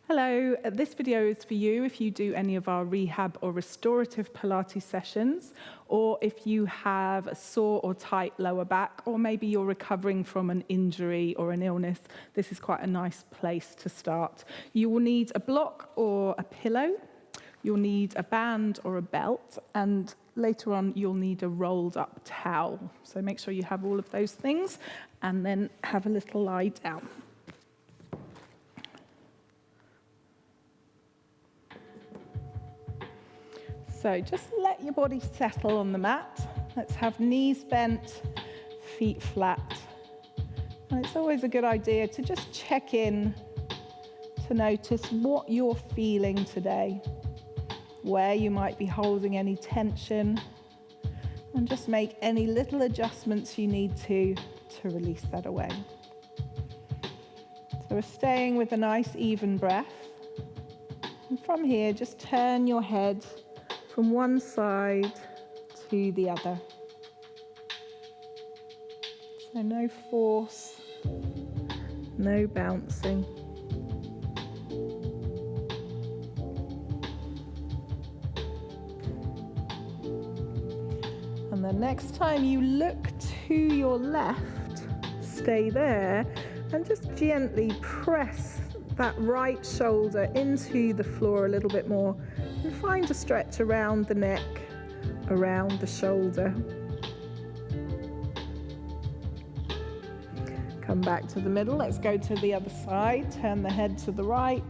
Hello, this video is for you if you do any of our rehab or restorative Pilates sessions, or if you have a sore or tight lower back, or maybe you're recovering from an injury or an illness. This is quite a nice place to start. You will need a block or a pillow, you'll need a band or a belt, and later on you'll need a rolled up towel. So make sure you have all of those things, and then have a little lie down. So just let your body settle on the mat. Let's have knees bent, feet flat. And it's always a good idea to just check in to notice what you're feeling today, where you might be holding any tension, and just make any little adjustments you need to release that away. So we're staying with a nice even breath. And from here, just turn your head from one side to the other. So no force, no bouncing. And the next time you look to your left, stay there and just gently press that right shoulder into the floor a little bit more. And find a stretch around the neck, around the shoulder. Come back to the middle. Let's go to the other side. Turn the head to the right.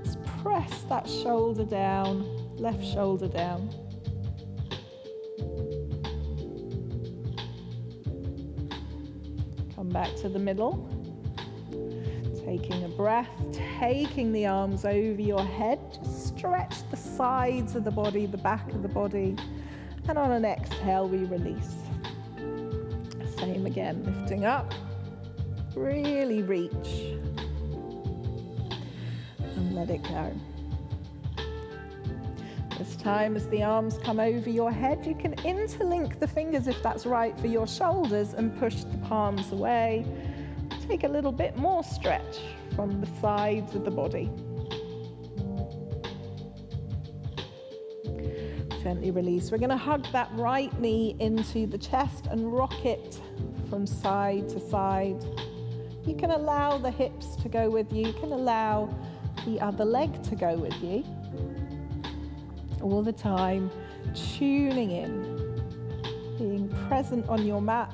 Just press that shoulder down, left shoulder down. Come back to the middle. Taking a breath, taking the arms over your head. Just stretch the sides of the body, the back of the body, and on an exhale we release. Same again, lifting up, really reach, and let it go. This time, as the arms come over your head, you can interlink the fingers if that's right for your shoulders and push the palms away. Take a little bit more stretch from the sides of the body. Gently release. We're going to hug that right knee into the chest and rock it from side to side. You can allow the hips to go with you. You can allow the other leg to go with you. All the time, tuning in, being present on your mat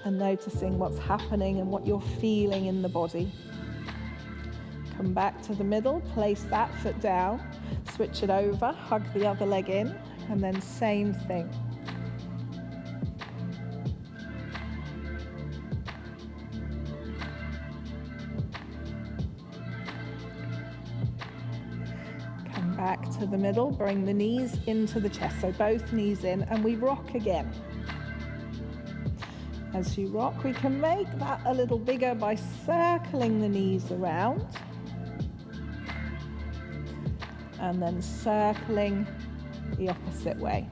and noticing what's happening and what you're feeling in the body. Come back to the middle, place that foot down. Switch it over, hug the other leg in, and then same thing. Come back to the middle, bring the knees into the chest, so both knees in, and we rock again. As you rock, we can make that a little bigger by circling the knees around. And then circling the opposite way.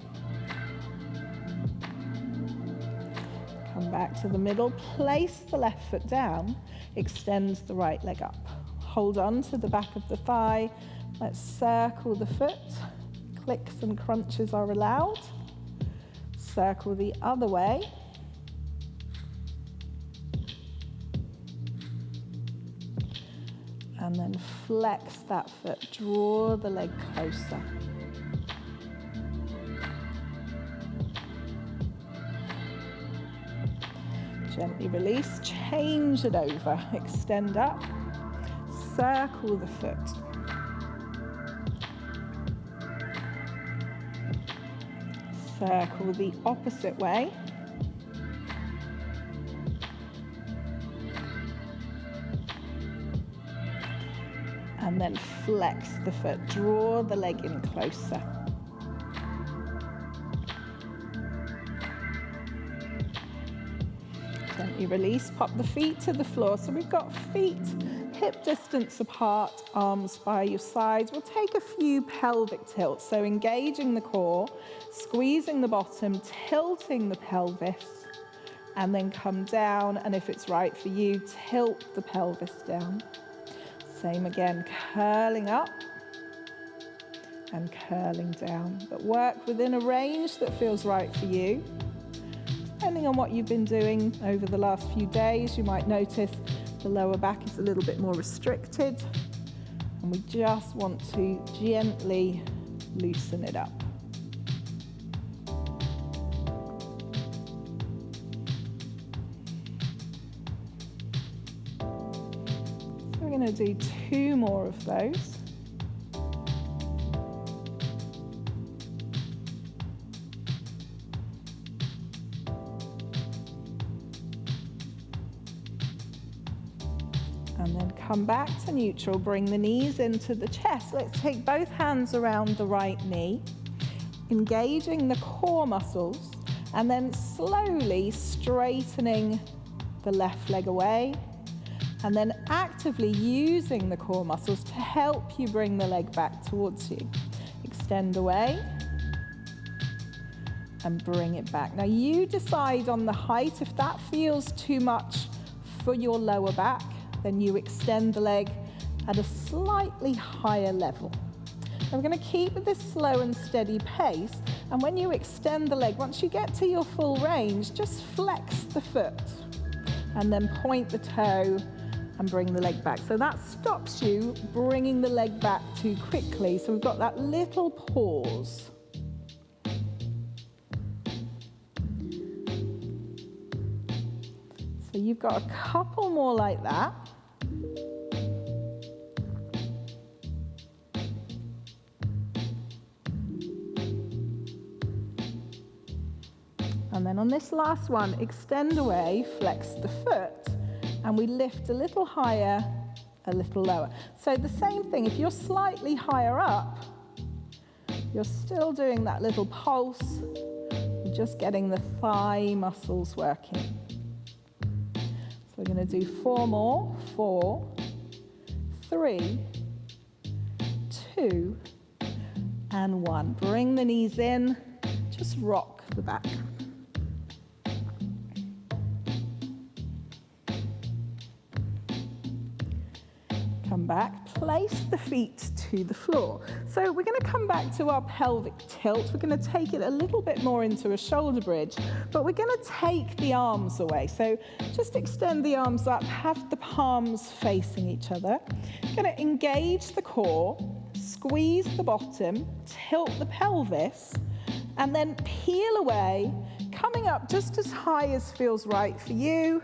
Come back to the middle, place the left foot down, extend the right leg up. Hold on to the back of the thigh, let's circle the foot, clicks and crunches are allowed. Circle the other way. And then flex that foot, draw the leg closer. Gently release, change it over, extend up, circle the foot. Circle the opposite way. And then flex the foot, draw the leg in closer. Gently release, pop the feet to the floor. So we've got feet hip distance apart, arms by your sides. We'll take a few pelvic tilts, so engaging the core, squeezing the bottom, tilting the pelvis, and then come down, and if it's right for you, tilt the pelvis down. Same again, curling up and curling down. But work within a range that feels right for you. Depending on what you've been doing over the last few days, you might notice the lower back is a little bit more restricted, and we just want to gently loosen it up. So we're going to do 2 more of those. And then come back to neutral, bring the knees into the chest. Let's take both hands around the right knee, engaging the core muscles, and then slowly straightening the left leg away, and then actively using the core muscles to help you bring the leg back towards you. Extend away and bring it back. Now you decide on the height. If that feels too much for your lower back, then you extend the leg at a slightly higher level. Now we're going to keep this slow and steady pace, and when you extend the leg, once you get to your full range, just flex the foot and then point the toe and bring the leg back. So that stops you bringing the leg back too quickly. So we've got that little pause. So you've got a couple more like that. And then on this last one, extend away, flex the foot, and we lift a little higher, a little lower. So the same thing, if you're slightly higher up, you're still doing that little pulse, you're just getting the thigh muscles working. So we're going to do 4 more. 4, 3, 2, and 1. Bring the knees in, just rock the back. Come back, place the feet to the floor. So we're going to come back to our pelvic tilt. We're going to take it a little bit more into a shoulder bridge, but we're going to take the arms away. So just extend the arms up, have the palms facing each other. Going to engage the core, squeeze the bottom, tilt the pelvis, and then peel away, coming up just as high as feels right for you.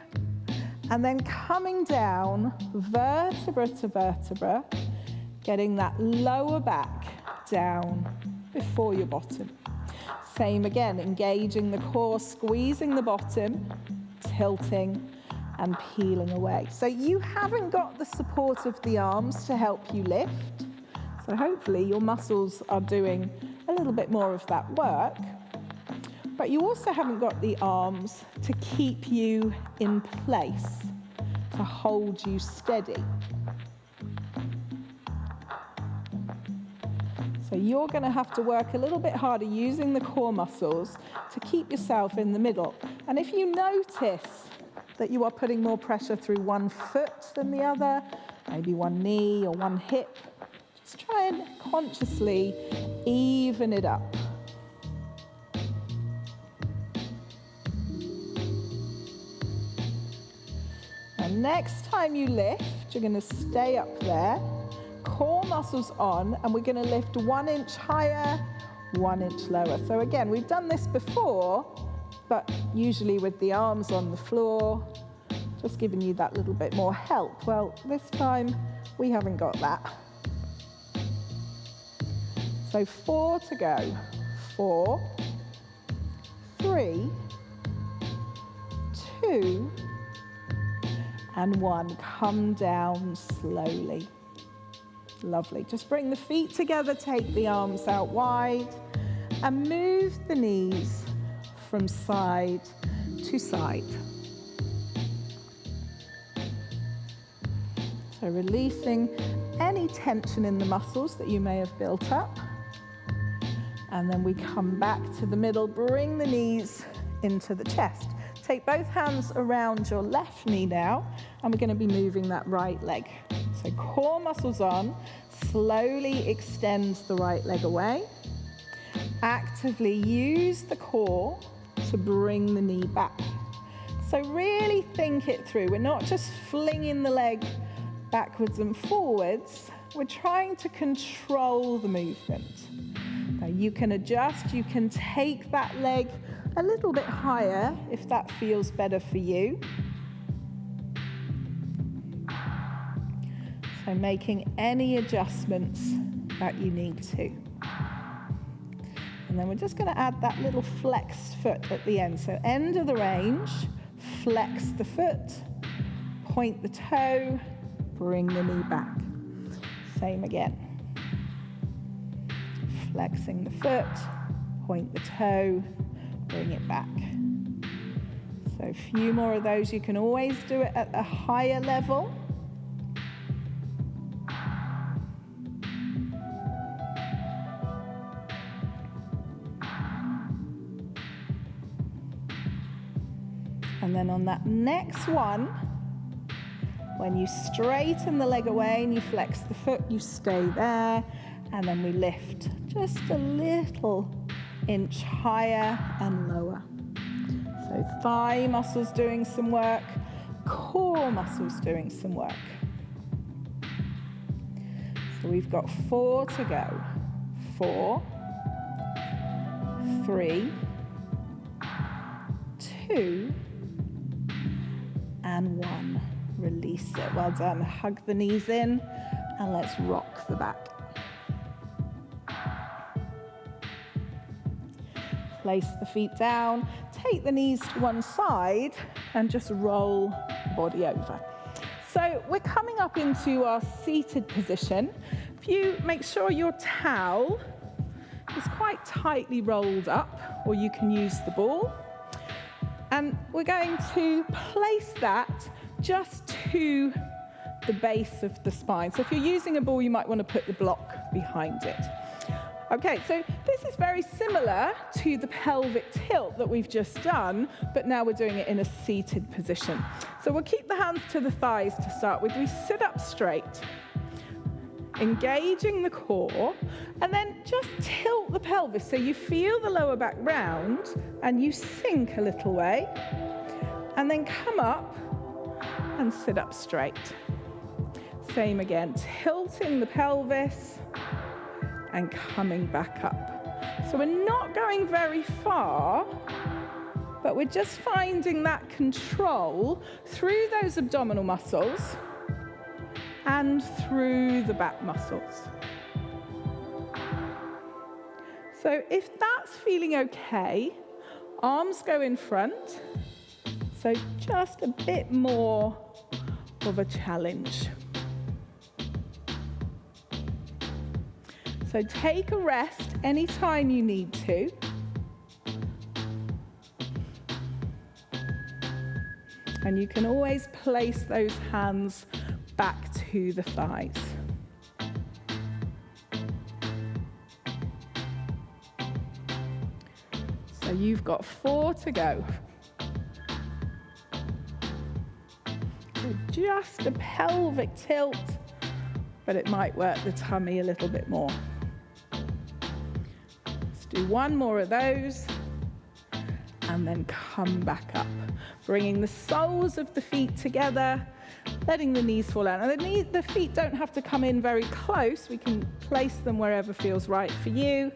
And then coming down, vertebra to vertebra, getting that lower back down before your bottom. Same again, engaging the core, squeezing the bottom, tilting, and peeling away. So you haven't got the support of the arms to help you lift. So hopefully your muscles are doing a little bit more of that work. But you also haven't got the arms to keep you in place, to hold you steady. So you're going to have to work a little bit harder using the core muscles to keep yourself in the middle. And if you notice that you are putting more pressure through one foot than the other, maybe one knee or one hip, just try and consciously even it up. And next time you lift, you're going to stay up there, core muscles on, and we're going to lift 1 inch higher, 1 inch lower. So again, we've done this before, but usually with the arms on the floor, just giving you that little bit more help. Well, this time we haven't got that. So 4 to go. 4, 3, 2, and 1. Come down slowly. Lovely. Just bring the feet together, take the arms out wide, and move the knees from side to side. So releasing any tension in the muscles that you may have built up. And then we come back to the middle, bring the knees into the chest. Take both hands around your left knee now, and we're going to be moving that right leg. So core muscles on, slowly extend the right leg away. Actively use the core to bring the knee back. So really think it through. We're not just flinging the leg backwards and forwards. We're trying to control the movement. Now you can adjust, you can take that leg a little bit higher if that feels better for you. So making any adjustments that you need to. And then we're just going to add that little flexed foot at the end. So end of the range, flex the foot, point the toe, bring the knee back. Same again. Flexing the foot, point the toe, bring it back. So a few more of those. You can always do it at a higher level. And then on that next one, when you straighten the leg away and you flex the foot, you stay there, and then we lift just a little inch higher and lower. So thigh muscles doing some work, core muscles doing some work. So we've got 4 to go. 4, 3, 2, and 1. Release it. Well done. Hug the knees in and let's rock the back. Place the feet down, take the knees to one side and just roll the body over. So we're coming up into our seated position. If you make sure your towel is quite tightly rolled up, or you can use the ball. And we're going to place that just to the base of the spine. So if you're using a ball, you might want to put the block behind it. Okay, so this is very similar to the pelvic tilt that we've just done, but now we're doing it in a seated position. So we'll keep the hands to the thighs to start with. We sit up straight, engaging the core, and then just tilt the pelvis so you feel the lower back round and you sink a little way, and then come up and sit up straight. Same again, tilting the pelvis and coming back up. So we're not going very far, but we're just finding that control through those abdominal muscles and through the back muscles. So if that's feeling okay, arms go in front. So just a bit more of a challenge. So take a rest anytime you need to. And you can always place those hands back to the thighs. So you've got 4 to go. So just a pelvic tilt, but it might work the tummy a little bit more. Let's do 1 more of those, and then come back up. Bringing the soles of the feet together, letting the knees fall out. Now the feet don't have to come in very close. We can place them wherever feels right for you.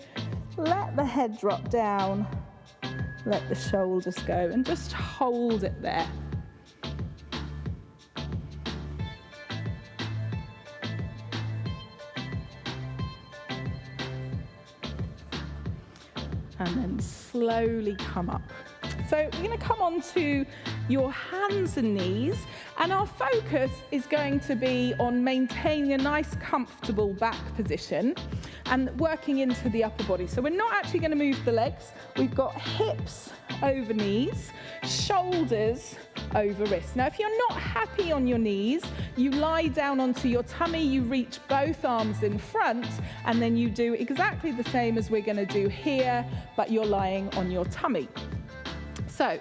Let the head drop down, let the shoulders go, and just hold it there. And then slowly come up. So we're going to come on to your hands and knees, and our focus is going to be on maintaining a nice comfortable back position and working into the upper body. So we're not actually going to move the legs. We've got hips over knees, shoulders over wrists. Now if you're not happy on your knees, you lie down onto your tummy, you reach both arms in front, and then you do exactly the same as we're going to do here, but you're lying on your tummy. So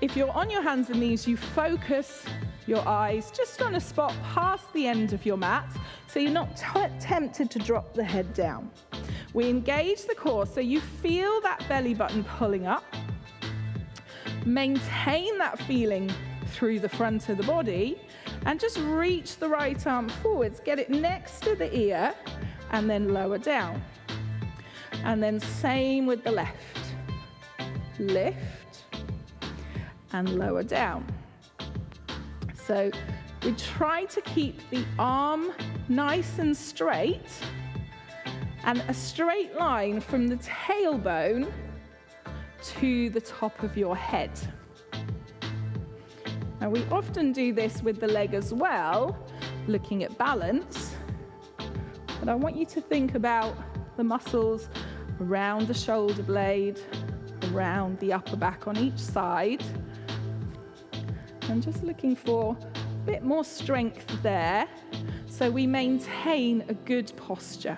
if you're on your hands and knees, you focus your eyes just on a spot past the end of your mat, so you're not tempted to drop the head down. We engage the core, so you feel that belly button pulling up. Maintain that feeling through the front of the body, and just reach the right arm forwards, get it next to the ear, and then lower down. And then same with the left. Lift, and lower down. So we try to keep the arm nice and straight, and a straight line from the tailbone to the top of your head. Now we often do this with the leg as well, looking at balance, but I want you to think about the muscles around the shoulder blade, around the upper back on each side, and just looking for a bit more strength there so we maintain a good posture.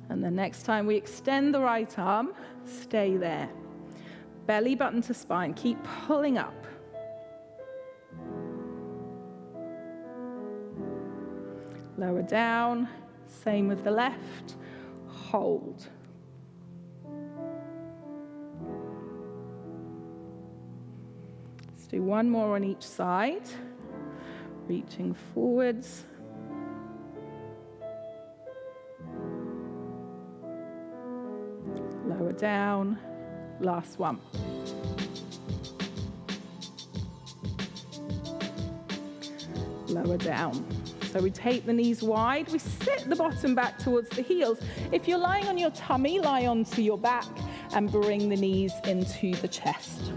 And the next time we extend the right arm, stay there. Belly button to spine, keep pulling up. Lower down, same with the left, hold. Let's do one more on each side, reaching forwards. Lower down, last one. Lower down. So we take the knees wide, we sit the bottom back towards the heels. If you're lying on your tummy, lie onto your back and bring the knees into the chest.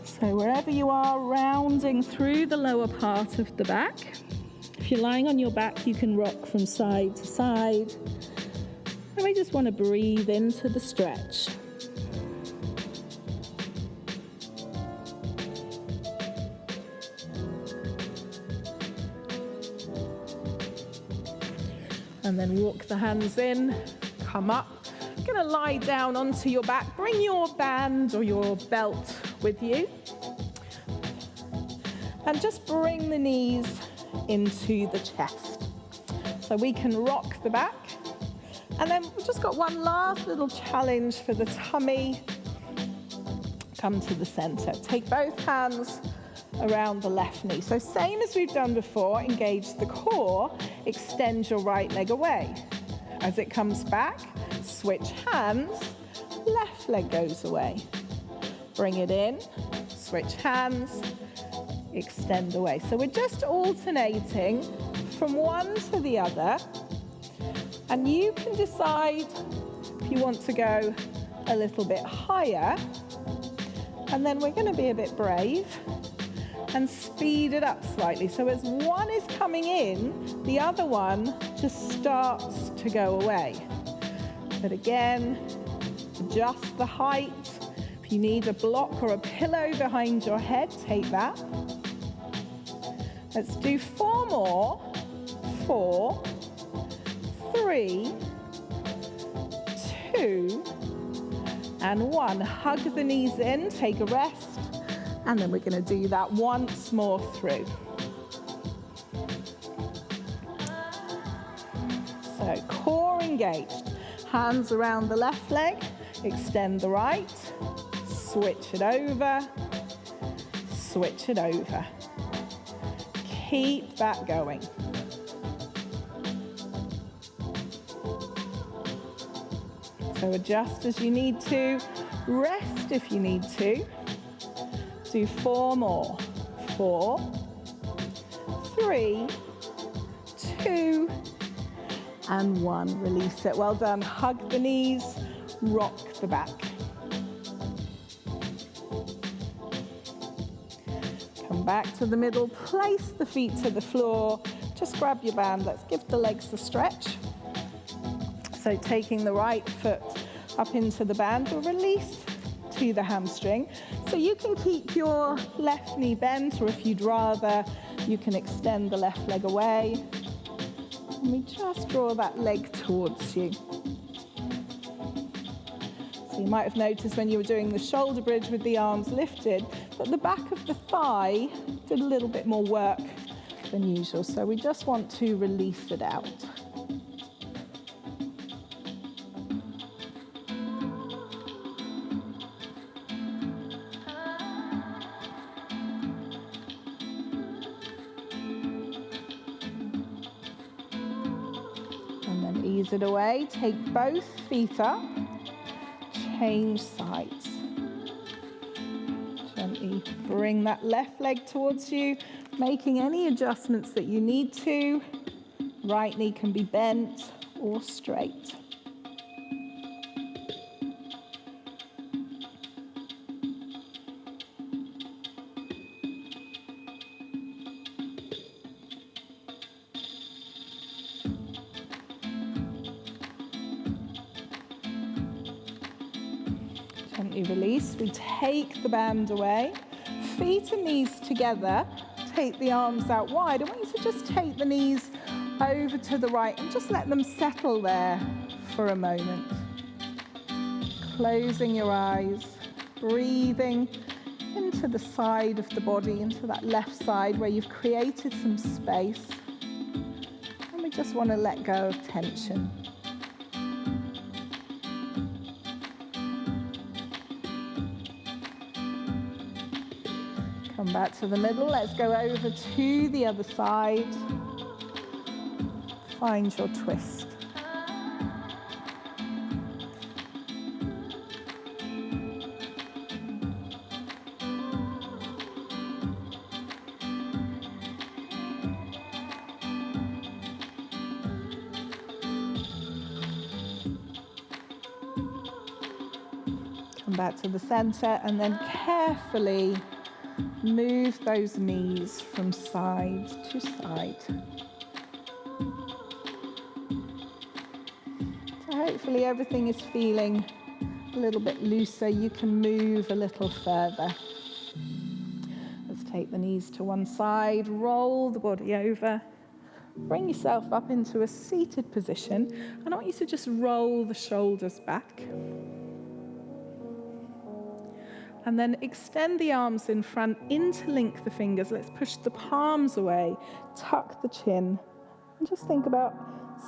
So wherever you are, rounding through the lower part of the back. If you're lying on your back, you can rock from side to side. And we just want to breathe into the stretch. And then walk the hands in, come up. You're going to lie down onto your back. Bring your band or your belt with you. And just bring the knees into the chest. So we can rock the back. And then we've just got one last little challenge for the tummy. Come to the center. Take both hands around the left knee. So same as we've done before, engage the core, extend your right leg away. As it comes back, switch hands, left leg goes away. Bring it in, switch hands, extend away. So we're just alternating from one to the other, and you can decide if you want to go a little bit higher, and then we're going to be a bit brave and speed it up slightly. So as one is coming in, the other one just starts to go away. But again, adjust the height. If you need a block or a pillow behind your head, take that. Let's do 4 more. 4, 3, 2, and 1. Hug the knees in, take a rest. And then we're going to do that once more through. So core engaged. Hands around the left leg. Extend the right. Switch it over. Switch it over. Keep that going. So adjust as you need to. Rest if you need to. Do 4 more. 4, 3, 2, and 1. Release it. Well done. Hug the knees, rock the back. Come back to the middle, place the feet to the floor. Just grab your band. Let's give the legs a stretch. So taking the right foot up into the band, we'll release to the hamstring. So you can keep your left knee bent, or if you'd rather, you can extend the left leg away. And we just draw that leg towards you. So you might have noticed when you were doing the shoulder bridge with the arms lifted that the back of the thigh did a little bit more work than usual. So we just want to release it out. And then ease it away. Take both feet up. Change sides. Gently bring that left leg towards you, making any adjustments that you need to. Right knee can be bent or straight. Gently release. We take the band away. Feet and knees together. Take the arms out wide. I want you to just take the knees over to the right and just let them settle there for a moment. Closing your eyes. Breathing into the side of the body, into that left side where you've created some space. And we just want to let go of tension. Come back to the middle. Let's go over to the other side. Find your twist. Come back to the center and then carefully move those knees from side to side. So hopefully everything is feeling a little bit looser. You can move a little further. Let's take the knees to one side, roll the body over, bring yourself up into a seated position, and I want you to just roll the shoulders back. And then extend the arms in front, interlink the fingers. Let's push the palms away, tuck the chin, and just think about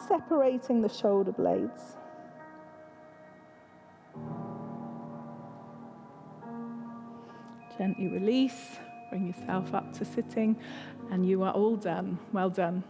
separating the shoulder blades. Gently release, bring yourself up to sitting, and you are all done. Well done.